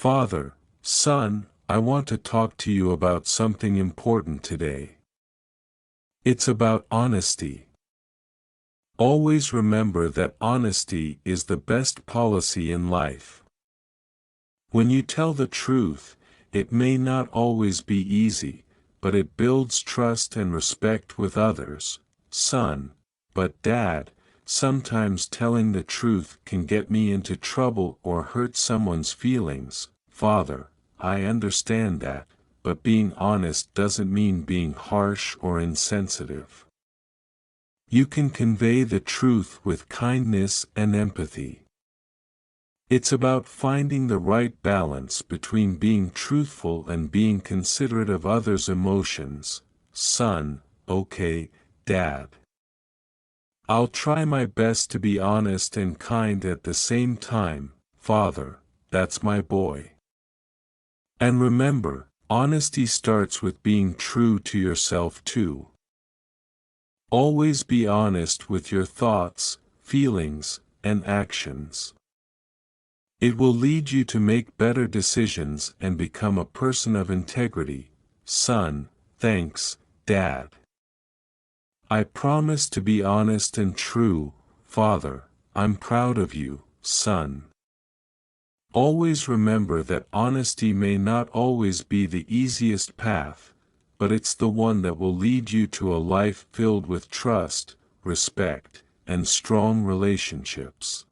Father, son, I want to talk to you about something important today. It's about honesty. Always remember that honesty is the best policy in life. When you tell the truth, it may not always be easy, but it builds trust and respect with others, son. But Dad, sometimes telling the truth can get me into trouble or hurt someone's feelings. Father, I understand that, but being honest doesn't mean being harsh or insensitive. You can convey the truth with kindness and empathy. It's about finding the right balance between being truthful and being considerate of others' emotions. Son, okay, Dad. I'll try my best to be honest and kind at the same time. Father, that's my boy. And remember, honesty starts with being true to yourself too. Always be honest with your thoughts, feelings, and actions. It will lead you to make better decisions and become a person of integrity. Son, thanks, Dad. I promise to be honest and true. Father, I'm proud of you, son. Always remember that honesty may not always be the easiest path, but it's the one that will lead you to a life filled with trust, respect, and strong relationships.